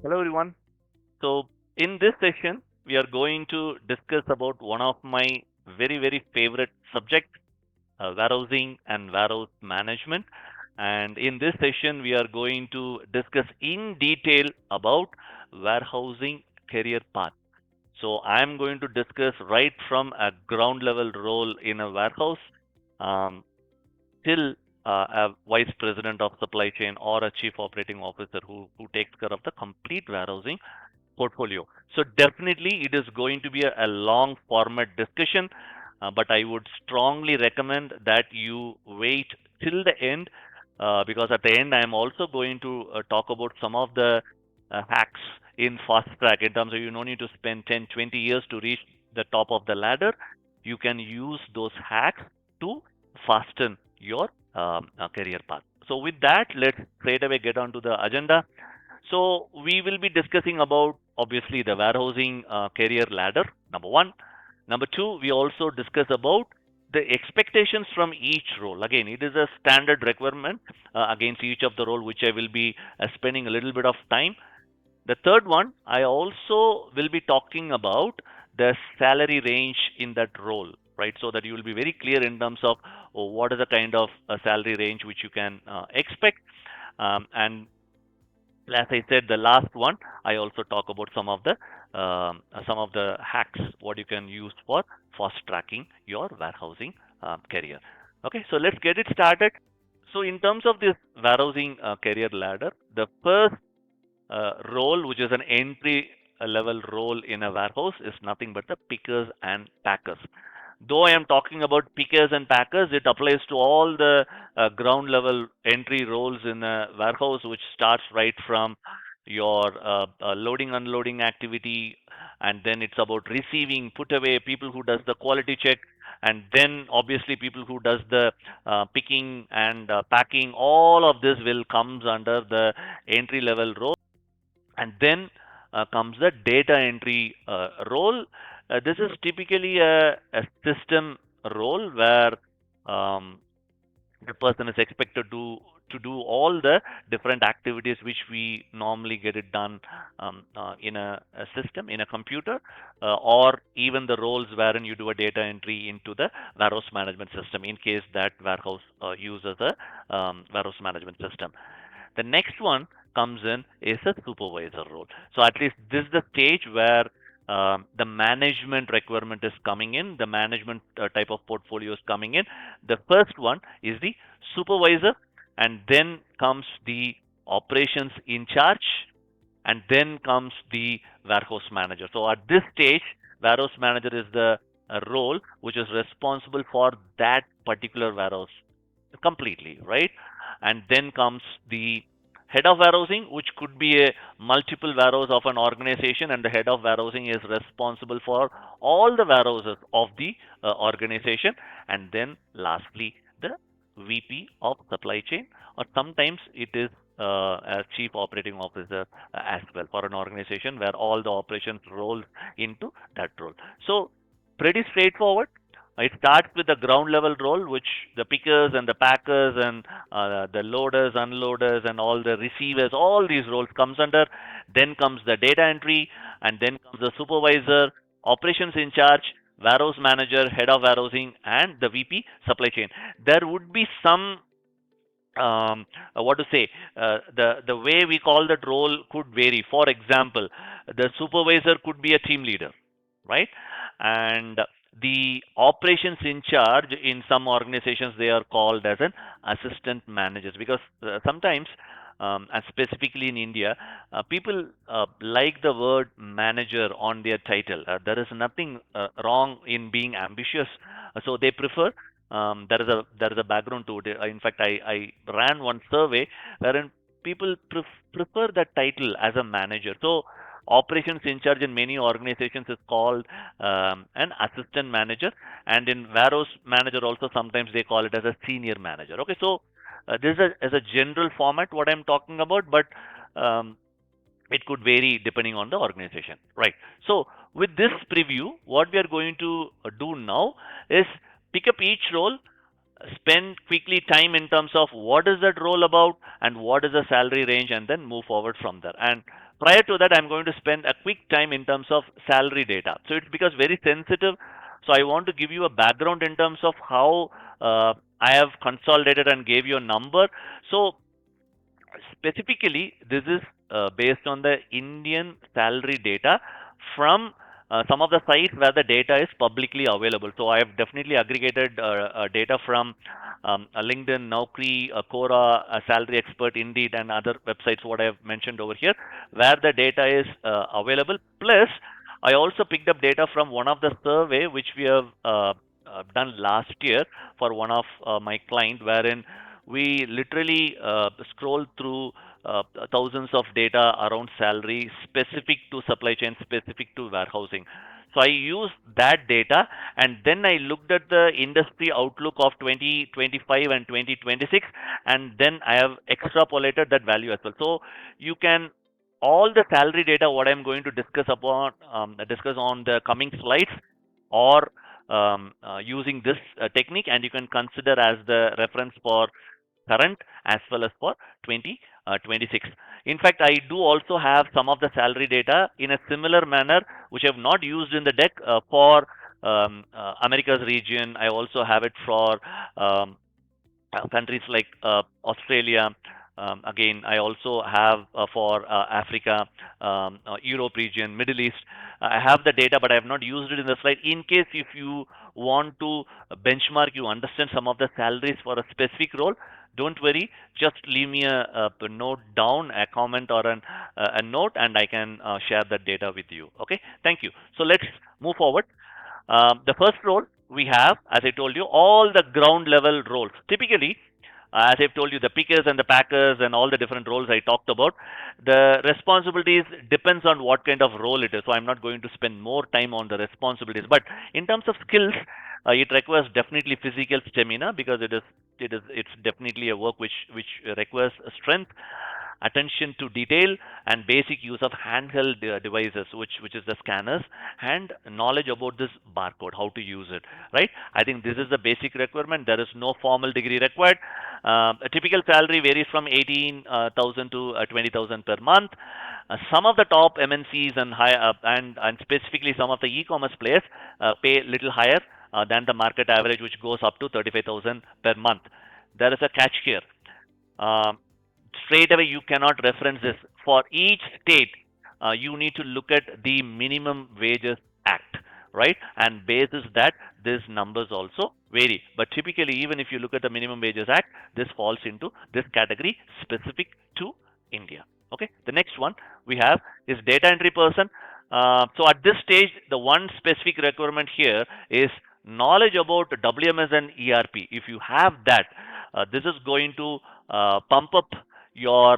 Hello everyone. So in this session, we are going to discuss about one of my very favorite subjects, warehousing and warehouse management. And in this session, we are going to discuss in detail about warehousing career path. So I'm going to discuss right from a ground level role in a warehouse um, till a vice president of supply chain or a chief operating officer who takes care of the complete warehousing portfolio. So definitely it is going to be a long format discussion, but I would strongly recommend that you wait till the end because at the end I am also going to talk about some of the hacks in fast track in terms of you don't need to spend 10, 20 years to reach the top of the ladder. You can use those hacks to fasten your career path. So with that, let's straight away get on to the agenda. So we will be discussing about obviously the warehousing career ladder, number one. Number two, we also discuss about the expectations from each role. Again, it is a standard requirement against each of the role, which I will be spending a little bit of time. The third one, I also will be talking about the salary range in that role, right? So that you will be very clear in terms of what is the kind of salary range which you can expect. And as I said, the last one, I also talk about some of the hacks what you can use for fast tracking your warehousing career. Okay, so let's get it started. So in terms of this warehousing career ladder, the first role, which is an entry level role in a warehouse, is nothing but the pickers and packers. Though I am talking about pickers and packers, it applies to all the ground level entry roles in a warehouse, which starts right from your loading unloading activity, and then it's about receiving, put away, people who does the quality check, and then obviously people who does the picking and packing. All of this will comes under the entry level role, and then comes the data entry role. This is typically a system role where um, the person is expected to do all the different activities which we normally get it done in a system, in a computer, or even the roles wherein you do a data entry into the warehouse management system in case that warehouse uses a warehouse management system. The next one comes in is a supervisor role. So at least this is the stage where the management requirement is coming in, the management type of portfolio is coming in. The first one is the supervisor, and then comes the operations in charge, and then comes the warehouse manager. So at this stage, warehouse manager is the role which is responsible for that particular warehouse completely, right? And then comes the head of warehousing, which could be a multiple warehouse of an organization, and the head of warehousing is responsible for all the warehouses of the organization. And then lastly, the VP of supply chain, or sometimes it is a chief operating officer as well for an organization where all the operations rolls into that role. So pretty straightforward. It starts with the ground level role, which the pickers and the packers and the loaders, unloaders, and all the receivers, all these roles comes under. Then comes the data entry, and then comes the supervisor, operations in charge, warehouse manager, head of warehousing, and the VP supply chain. There would be some what to say, the way we call that role could vary. For example, the supervisor could be a team leader, right? And the operations in charge in some organizations, they are called as an assistant managers, because sometimes and specifically in India, people like the word manager on their title. There is nothing wrong in being ambitious, so they prefer. There is a background to it. In fact, I ran one survey wherein people prefer that title as a manager. So operations in charge in many organizations is called an assistant manager, and in warehouse manager also sometimes they call it as a senior manager. Okay, so this is as a general format what I'm talking about, but um, it could vary depending on the organization, right? So with this preview, what we are going to do now is pick up each role, spend quickly time in terms of what is that role about and what is the salary range, and then move forward from there. And prior to that, I'm going to spend a quick time in terms of salary data. So it becomes very sensitive. So I want to give you a background in terms of how I have consolidated and gave you a number. So specifically, this is based on the Indian salary data from some of the sites where the data is publicly available. So I have definitely aggregated data from LinkedIn, Naukri, Quora, Salary Expert, Indeed, and other websites, what I have mentioned over here, where the data is available. Plus, I also picked up data from one of the survey which we have done last year for one of my client, wherein we literally scroll through thousands of data around salary specific to supply chain, specific to warehousing. So I used that data, and then I looked at the industry outlook of 2025 and 2026, and then I have extrapolated that value as well. So you can, all the salary data what I'm going to discuss on the coming slides, or using this technique, and you can consider as the reference for current as well as for 2026. In fact, I do also have some of the salary data in a similar manner, which I have not used in the deck for Americas region. I also have it for countries like Australia. Again, I also have for Africa, Europe region, Middle East. I have the data, but I have not used it in the slide. In case if you want to benchmark, you understand some of the salaries for a specific role, don't worry. Just leave me a note down, a comment, or a note, and I can share that data with you. Okay, thank you. So let's move forward. The first role we have, as I told you, all the ground level roles. Typically, as I've told you, the pickers and the packers and all the different roles I talked about, the responsibilities depends on what kind of role it is. So I'm not going to spend more time on the responsibilities. But in terms of skills, it requires definitely physical stamina, because it's definitely a work which requires strength, attention to detail, and basic use of handheld devices, which is the scanners, and knowledge about this barcode, how to use it, right? I think this is the basic requirement. There is no formal degree required. A typical salary varies from 18,000 to 20,000 per month. Some of the top MNCs and and specifically some of the e-commerce players pay little higher than the market average, which goes up to 35,000 per month. There is a catch here. Um, Straight away you cannot reference this. For each state, you need to look at the Minimum Wages Act, right? And basis that, these numbers also vary. But typically, even if you look at the Minimum Wages Act, this falls into this category specific to India. Okay. The next one we have is data entry person. So at this stage, the one specific requirement here is knowledge about WMS and ERP. If you have that, this is going to pump up your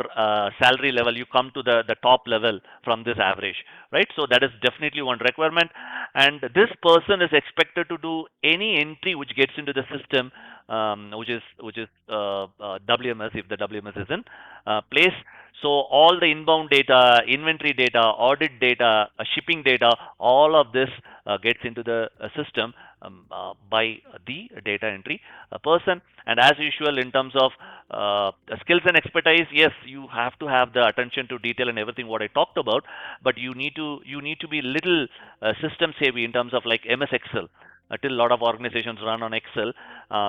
salary level. You come to the top level from this average, right? So that is definitely one requirement. And this person is expected to do any entry which gets into the system, which is WMS, if the WMS is in place. So all the inbound data, inventory data, audit data, shipping data, all of this gets into the system by the data entry person. And as usual, in terms of skills and expertise, yes, you have to have the attention to detail and everything what I talked about, but you need to be little system savvy in terms of like MS Excel. Till a lot of organizations run on Excel,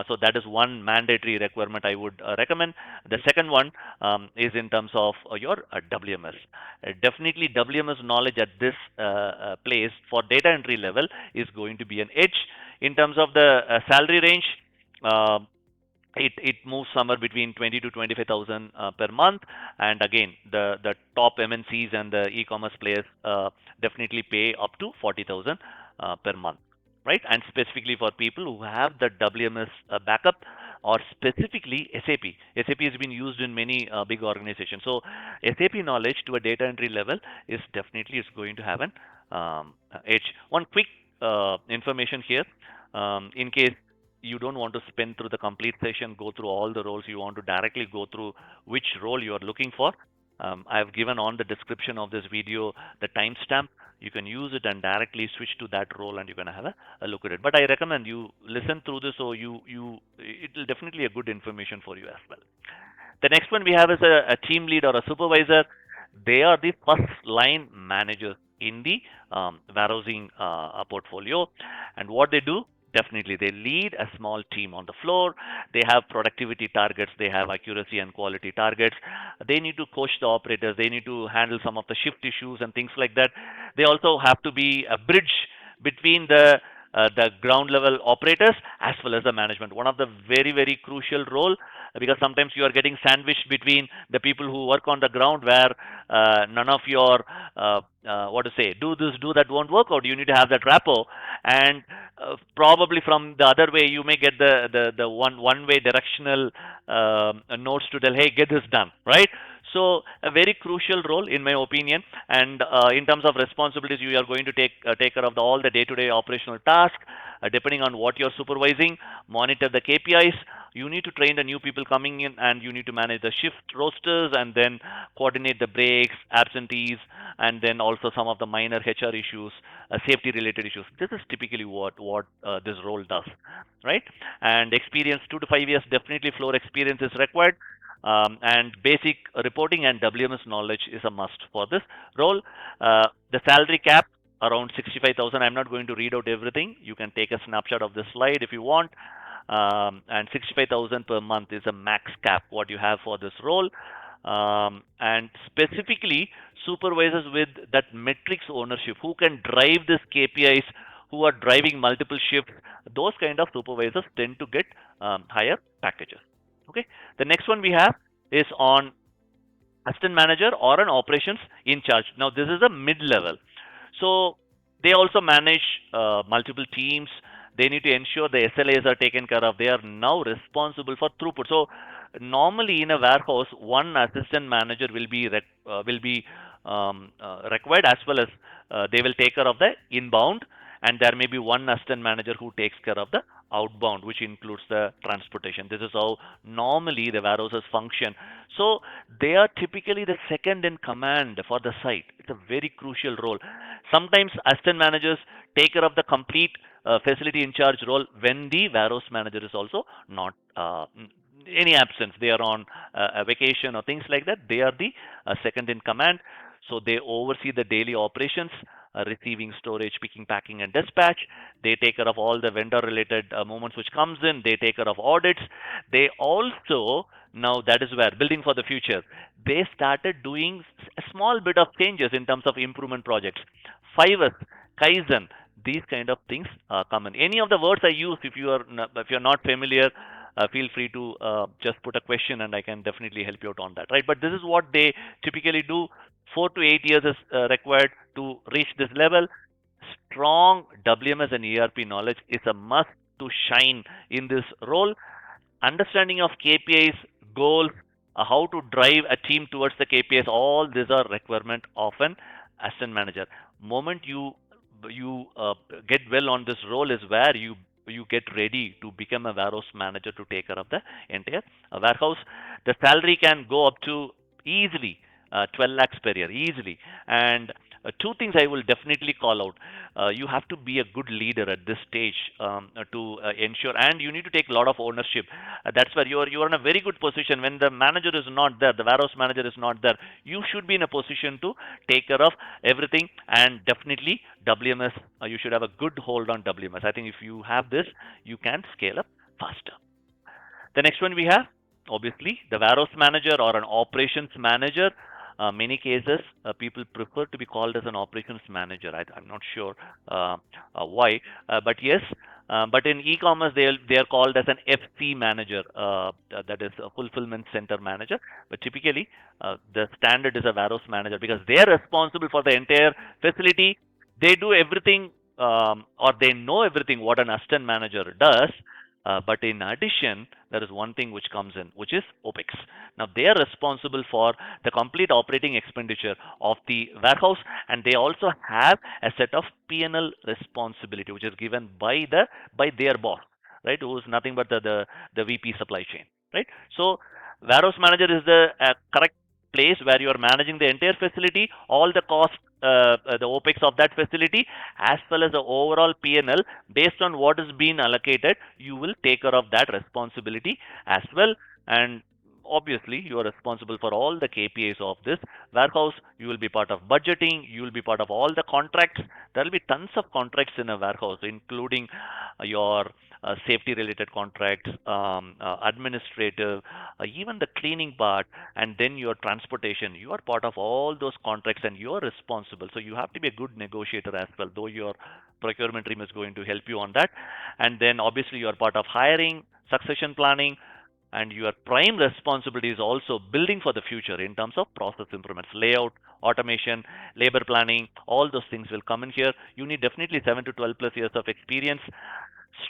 so that is one mandatory requirement I would recommend. The second one is in terms of your WMS. Definitely WMS knowledge at this place for data entry level is going to be an edge. In terms of the salary range, uh, it moves somewhere between 20 to 25,000 per month. And again, the top MNCs and the e-commerce players definitely pay up to 40,000 per month, right? And specifically for people who have the WMS backup, or specifically SAP. SAP has been used in many big organizations. So SAP knowledge to a data entry level is definitely is going to have an edge. One quick information here, in case you don't want to spin through the complete session, go through all the roles, you want to directly go through which role you are looking for. I've given on the description of this video the timestamp. You can use it and directly switch to that role, and you're gonna have a look at it. But I recommend you listen through this, so it will definitely a good information for you as well. The next one we have is a team lead or a supervisor. They are the first line managers in the warehousing portfolio. And what they do, definitely they lead a small team on the floor. They have productivity targets, they have accuracy and quality targets. They need to coach the operators, they need to handle some of the shift issues and things like that. They also have to be a bridge between the ground level operators as well as the management. One of the very crucial role, because sometimes you are getting sandwiched between the people who work on the ground, where none of your what to say, do this, do that won't work out. You need to have that rapport, and probably from the other way you may get the one way directional notes to tell, hey, get this done, right? So a very crucial role in my opinion. And in terms of responsibilities, you are going to take care of all the day-to-day operational tasks, depending on what you're supervising. Monitor the KPIs. You need to train the new people coming in, and you need to manage the shift rosters, and then coordinate the breaks, absentees, and then also some of the minor HR issues, safety related issues. This is typically what this role does, right? And experience, 2 to 5 years, definitely floor experience is required. And basic reporting and WMS knowledge is a must for this role. The salary cap around 65,000. I'm not going to read out everything. You can take a snapshot of this slide if you want. And 65,000 per month is a max cap what you have for this role. And specifically supervisors with that metrics ownership, who can drive this KPIs, who are driving multiple shifts, those kind of supervisors tend to get higher packages. Okay. The next one we have is on assistant manager or an operations in charge. Now this is a mid level, so they also manage multiple teams. They need to ensure the SLAs are taken care of. They are now responsible for throughput. So normally in a warehouse, one assistant manager will be required, as well as they will take care of the inbound, and there may be one assistant manager who takes care of the outbound, which includes the transportation. This is how normally the warehouses function. So they are typically the second in command for the site. It's a very crucial role. Sometimes assistant managers take care of the complete facility in charge role when the warehouse manager is also not any absence. They are on a vacation or things like that. They are the second in command. So they oversee the daily operations, receiving, storage, picking, packing, and dispatch. They take care of all the vendor-related movements which comes in. They take care of audits. They also, now that is where building for the future, they started doing a small bit of changes in terms of improvement projects. 5S, Kaizen, these kind of things come in. Any of the words I use, if you're not familiar, feel free to just put a question, and I can definitely help you out on that, right? But this is what they typically do. 4 to 8 years is required to reach this level. Strong WMS and ERP knowledge is a must to shine in this role. Understanding of KPIs, goals, how to drive a team towards the KPIs, all these are requirement of an assistant manager. Moment you get well on this role is where you get ready to become a warehouse manager to take care of the entire warehouse. The salary can go up to easily 12 lakhs per year, easily. And two things I will definitely call out. You have to be a good leader at this stage to ensure, and you need to take a lot of ownership. That's where you are in a very good position. When the manager is not there, the warehouse manager is not there, you should be in a position to take care of everything. And definitely WMS, you should have a good hold on WMS. I think if you have this, you can scale up faster. The next one we have, obviously, the warehouse manager or an operations manager. Many cases, people prefer to be called as an operations manager. I'm not sure why, but yes. But in e-commerce, they are called as an FC manager, that is a fulfillment center manager. But typically, the standard is a warehouse manager, because they are responsible for the entire facility. They do everything, or they know everything what an assistant manager does. But in addition, there is one thing which comes in, which is OPEX. Now they are responsible for the complete operating expenditure of the warehouse, and they also have a set of P&L responsibility, which is given by their boss, right? Who is nothing but the VP supply chain, right? So warehouse manager is the correct place where you are managing the entire facility, all the cost, the OPEX of that facility, as well as the overall P&L based on what is being allocated. You will take care of that responsibility as well. And obviously, you are responsible for all the KPIs of this warehouse. You will be part of budgeting. You will be part of all the contracts. There will be tons of contracts in a warehouse, including your safety related contracts, administrative, even the cleaning part, and then your transportation. You are part of all those contracts and you are responsible. So you have to be a good negotiator as well, though your procurement team is going to help you on that. And then obviously you are part of hiring, succession planning, and your prime responsibility is also building for the future in terms of process improvements, layout, automation, labor planning. All those things will come in here. You need definitely 7 to 12 plus years of experience,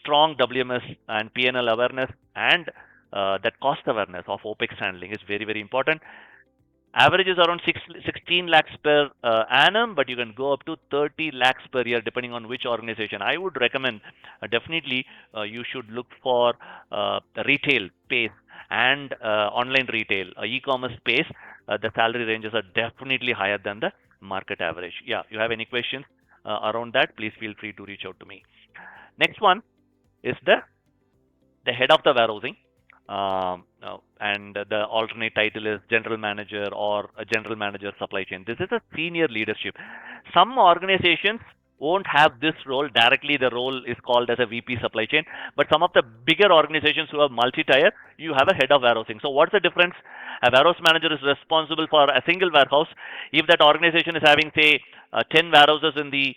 strong WMS and P&L awareness, and that cost awareness of OPEX handling is very, very important. Average is around 16 lakhs per annum, but you can go up to 30 lakhs per year depending on which organization. I would recommend definitely you should look for retail space and online retail, e-commerce space. The salary ranges are definitely higher than the market average. Yeah, you have any questions around that, please feel free to reach out to me. Next one is the head of the warehousing. And the alternate title is general manager or a general manager supply chain. This is a senior leadership. Some organizations won't have this role directly. The role is called as a VP supply chain, but some of the bigger organizations who have multi-tier, you have a head of warehousing. So what's the difference? A warehouse manager is responsible for a single warehouse. If that organization is having, say, 10 warehouses in the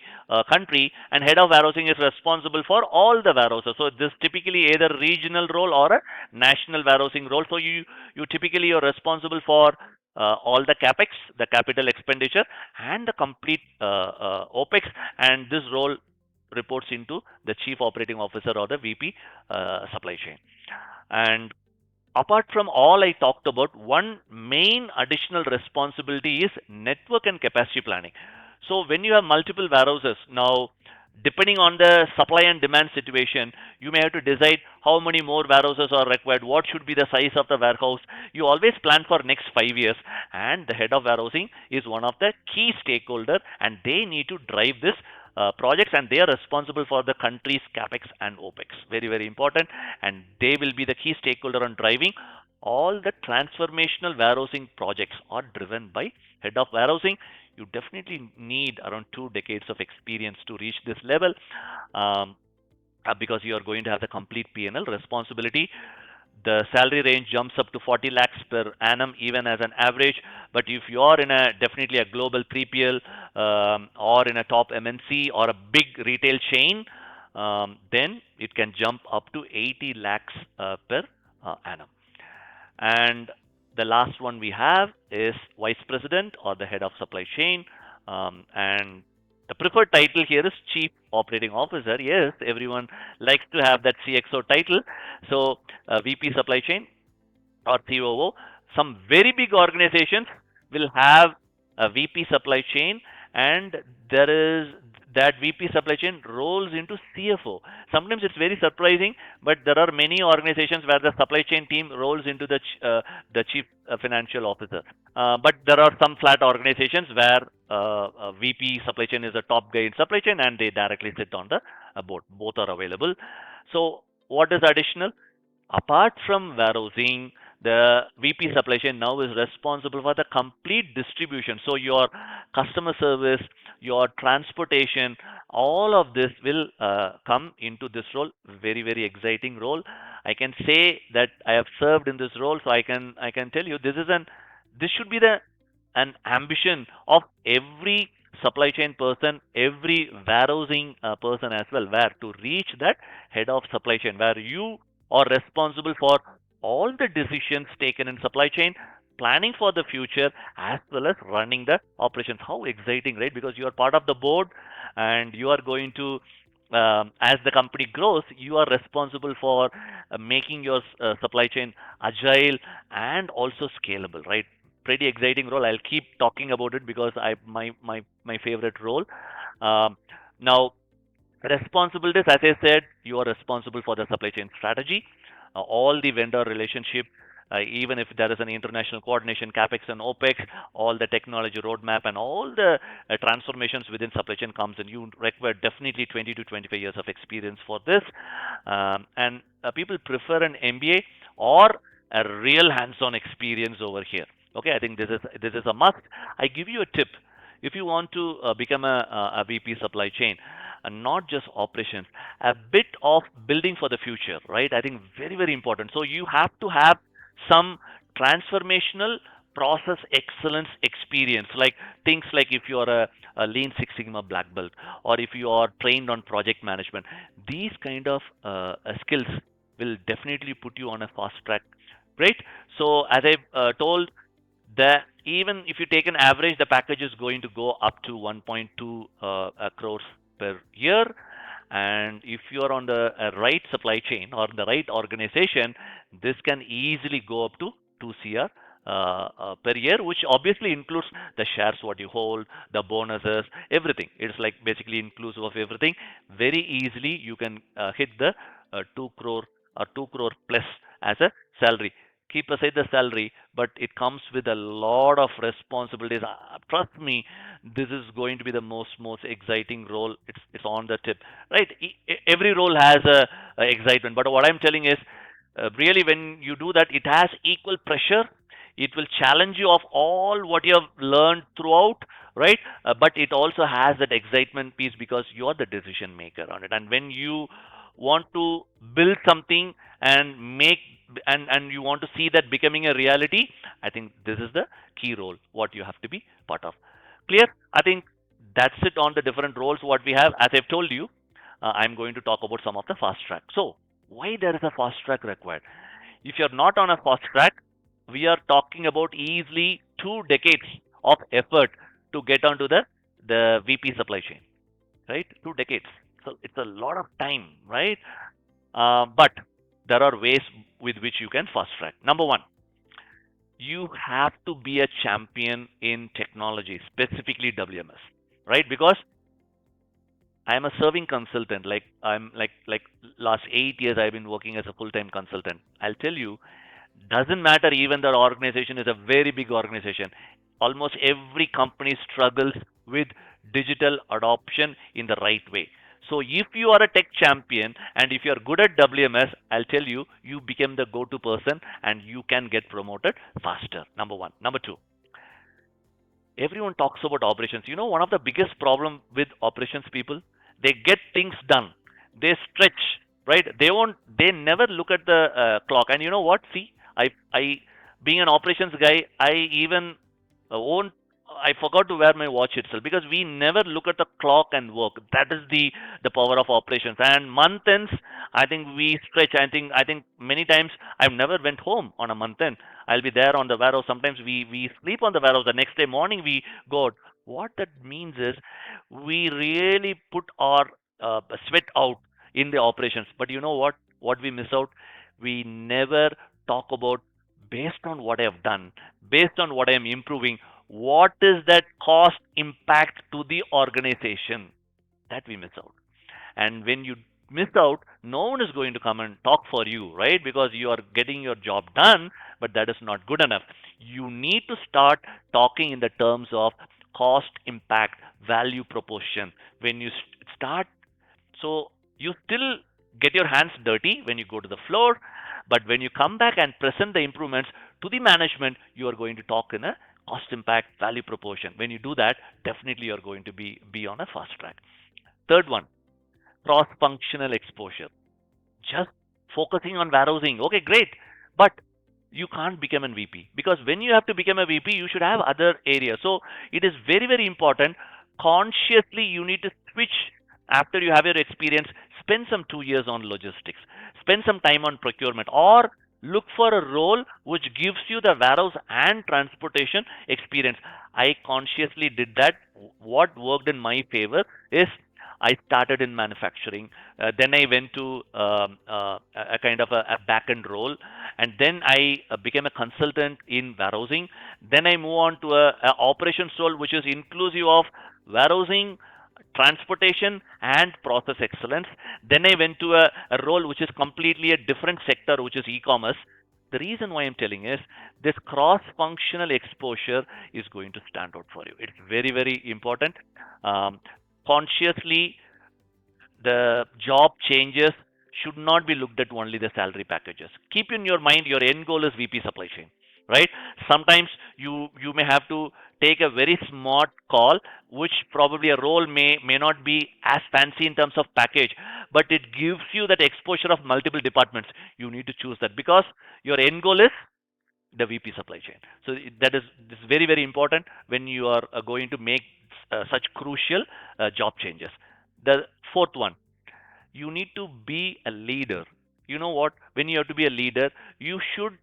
country, and head of warehousing is responsible for all the warehouses. So this typically either regional role or a national warehousing role. So you typically are responsible for all the capex, the capital expenditure, and the complete OPEX. And this role reports into the chief operating officer or the VP supply chain. And apart from all I talked about, one main additional responsibility is network and capacity planning. So when you have multiple warehouses, now depending on the supply and demand situation, you may have to decide how many more warehouses are required, what should be the size of the warehouse. You always plan for next 5 years, and the head of warehousing is one of the key stakeholder, and they need to drive this projects, and they are responsible for the country's capex and opex. Very, very important, and they will be the key stakeholder on driving all the transformational warehousing projects are driven by head of warehousing. You definitely need around 2 decades of experience to reach this level, because you are going to have the complete P&L responsibility. The salary range jumps up to 40 lakhs per annum, even as an average. But if you are in a definitely a global 3PL or in a top MNC or a big retail chain, then it can jump up to 80 lakhs per annum. And the last one we have is vice president or the head of supply chain. And the preferred title here is chief operating officer. Yes, everyone likes to have that CXO title. So VP supply chain or COO. Some very big organizations will have a VP supply chain, and there is that VP supply chain rolls into CFO. Sometimes it's very surprising, but there are many organizations where the supply chain team rolls into the chief financial officer. But there are some flat organizations where VP supply chain is the top guy in supply chain, and they directly sit on the board. Both are available. So what is additional? Apart from warehousing, the VP supply chain now is responsible for the complete distribution. So your customer service, your transportation, all of this will come into this role. Very, very exciting role. I can say that I have served in this role, so I can tell you this should be an ambition of every supply chain person, every warehousing person as well, where to reach that head of supply chain, where you are responsible for all the decisions taken in supply chain, planning for the future, as well as running the operations. How exciting, right? Because you are part of the board, and you are going to, as the company grows, you are responsible for making your supply chain agile and also scalable, right? Pretty exciting role. I'll keep talking about it because my favorite role. Now, responsibilities, as I said, you are responsible for the supply chain strategy, all the vendor relationship, even if there is an international coordination, CapEx and OpEx, all the technology roadmap and all the transformations within supply chain comes in. You require definitely 20 to 25 years of experience for this. And people prefer an MBA or a real hands-on experience over here. Okay, I think this is a must. I give you a tip. If you want to become a VP supply chain, not just operations, a bit of building for the future, right? I think very, very important. So you have to have some transformational process excellence experience, like things like if you are a Lean Six Sigma black belt, or if you are trained on project management, these kind of skills will definitely put you on a fast track, right? So as I told, that even if you take an average, the package is going to go up to 1.2 crores per year. And if you are on the right supply chain or the right organization, this can easily go up to 2 CR per year, which obviously includes the shares what you hold, the bonuses, everything. It's like basically inclusive of everything. Very easily you can hit the 2 crore or 2 crore plus as a salary. Keep aside the salary, but it comes with a lot of responsibilities. Trust me, this is going to be the most exciting role. It's on the tip, right? Every role has a excitement, but what I'm telling is, really, when you do that, it has equal pressure. It will challenge you of all what you have learned throughout, right? But it also has that excitement piece because you're the decision maker on it. And when you want to build something and make and you want to see that becoming a reality, I think this is the key role what you have to be part of. Clear? I think that's it on the different roles what we have. As I've told you, I'm going to talk about some of the fast track. So why there is a fast track required? If you're not on a fast track, we are talking about easily 2 decades of effort to get onto the VP supply chain, right? 2 decades. So it's a lot of time, right? But there are ways with which you can fast track. Number one, you have to be a champion in technology, specifically WMS, right? Because I'm a serving consultant. Like I'm like last 8 years I've been working as a full-time consultant. I'll tell you, doesn't matter even the organization is a very big organization. Almost every company struggles with digital adoption in the right way. So if you are a tech champion and if you are good at WMS, I'll tell you, you become the go-to person and you can get promoted faster. Number one. Number two, everyone talks about operations. You know, one of the biggest problem with operations people, they get things done. They stretch, right? They never look at the clock. And you know what? See, being an operations guy, I even own I forgot to wear my watch itself because we never look at the clock and work. That is the power of operations. And month ends, I think we stretch. I think many times I've never went home on a month end. I'll be there on the warehouse. Sometimes we sleep on the warehouse. The next day morning we go out. What that means is we really put our sweat out in the operations. But you know what? What we miss out? We never talk about based on what I have done, based on what I am improving, what is that cost impact to the organization that we miss out. And when you miss out, no one is going to come and talk for you, right? Because you are getting your job done, but that is not good enough. You need to start talking in the terms of cost impact value proposition. When you start, so you still get your hands dirty when you go to the floor, but when you come back and present the improvements to the management, you are going to talk in a cost impact value proportion. When you do that, definitely you're going to be on a fast track. Third one, cross functional exposure. Just focusing on warehousing, okay, great, but you can't become a VP because when you have to become a VP, you should have other areas. So it is very, very important. Consciously, you need to switch after you have your experience. Spend some 2 years on logistics, spend some time on procurement, or look for a role which gives you the warehouse and transportation experience. I consciously did that. What worked in my favor is I started in manufacturing, then I went to a kind of a back end role, and then I became a consultant in warehousing. Then I move on to a operations role, which is inclusive of warehousing, transportation, and process excellence. Then I went to a role which is completely a different sector, which is e-commerce. The reason why I'm telling is this cross-functional exposure is going to stand out for you. It's very, very important. Um, Consciously, the job changes should not be looked at only the salary packages. Keep in your mind your end goal is VP supply chain, right? Sometimes you may have to take a very smart call, which probably a role may not be as fancy in terms of package, but it gives you that exposure of multiple departments. You need to choose that because your end goal is the VP supply chain. So that is this is very very important when you are going to make such crucial job changes. The fourth one, you need to be a leader. You know what, when you have to be a leader, you should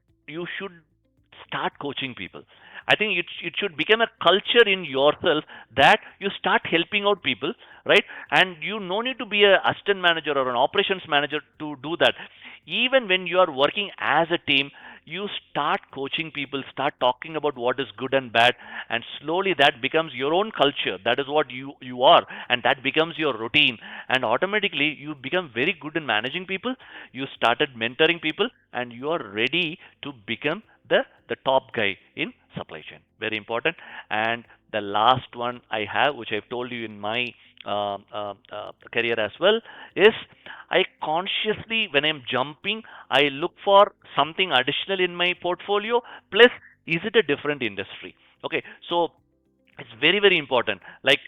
start coaching people. I think it should become a culture in yourself that you start helping out people, right? And you no need to be a assistant manager or an operations manager to do that. Even when you are working as a team, you start coaching people, start talking about what is good and bad, and slowly that becomes your own culture. That is what you are, and that becomes your routine, and automatically you become very good in managing people. You started mentoring people, and you are ready to become the top guy in supply chain. Very important. And the last one I have, which I've told you in my career as well, is I consciously, when I'm jumping, I look for something additional in my portfolio. Plus, is it a different industry? Okay, so it's very very important. Like,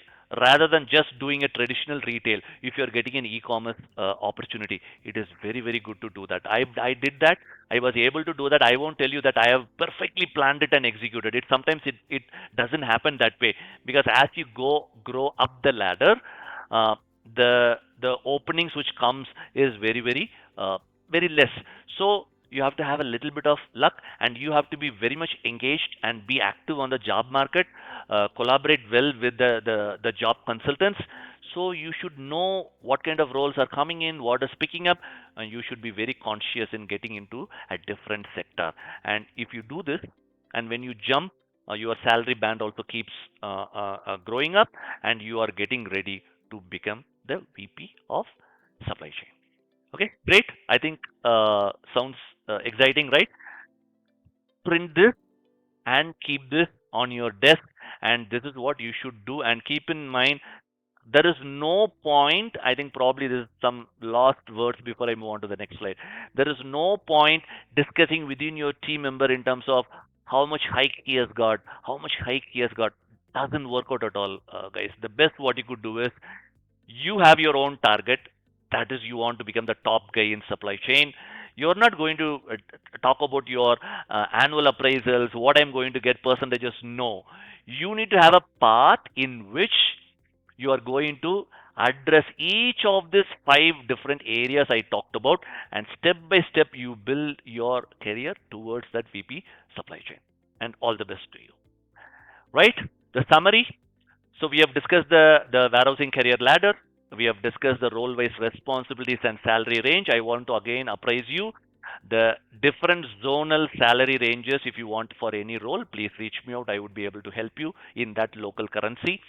rather than just doing a traditional retail, if you're getting an e-commerce opportunity, it is very very good to do that. I did that. I was able to do that. I won't tell you that I have perfectly planned it and executed it. Sometimes it doesn't happen that way, because as you go grow up the ladder, uh, the openings which comes is very very very less. So you have to have a little bit of luck, and you have to be very much engaged and be active on the job market, collaborate well with the job consultants. So you should know what kind of roles are coming in, what is picking up, and you should be very conscious in getting into a different sector. And if you do this, and when you jump, your salary band also keeps growing up, and you are getting ready to become the VP of supply chain. Okay, great. I think sounds exciting, right? Print this and keep this on your desk, and this is what you should do. And keep in mind, there is no point. I think probably there's some lost words before I move on to the next slide. There is no point discussing within your team member in terms of how much hike he has got, how much hike he has got. Doesn't work out at all, guys. The best what you could do is you have your own target. That is, you want to become the top guy in supply chain. You're not going to talk about your annual appraisals, what I'm going to get percentages. No, you need to have a path in which you are going to address each of these five different areas I talked about, and step by step you build your career towards that VP supply chain. And all the best to you. Right? The summary. So we have discussed the warehousing career ladder. We have discussed the role-wise responsibilities and salary range. I want to again appraise you the different zonal salary ranges. If you want for any role, please reach me out. I would be able to help you in that local currency.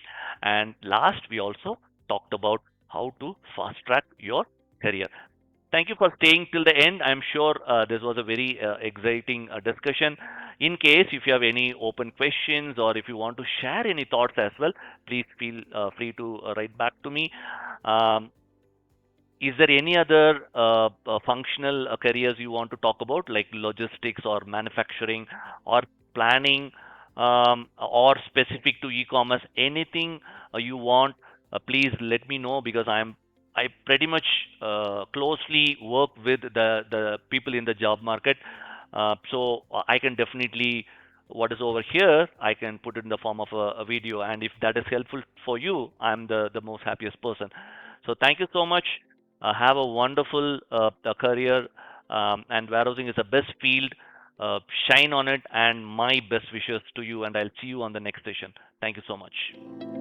And last, we also talked about how to fast track your career. Thank you for staying till the end. I'm sure this was a very exciting discussion. In case if you have any open questions, or if you want to share any thoughts as well, please feel free to write back to me. Um, is there any other functional careers you want to talk about, like logistics or manufacturing or planning, or specific to e-commerce? Anything you want, please let me know, because I pretty much closely work with the people in the job market. So I can definitely, what is over here, I can put it in the form of a video, and if that is helpful for you, I'm the most happiest person. So thank you so much. Have a wonderful career, and warehousing is the best field. Shine on it, and my best wishes to you, and I'll see you on the next session. Thank you so much.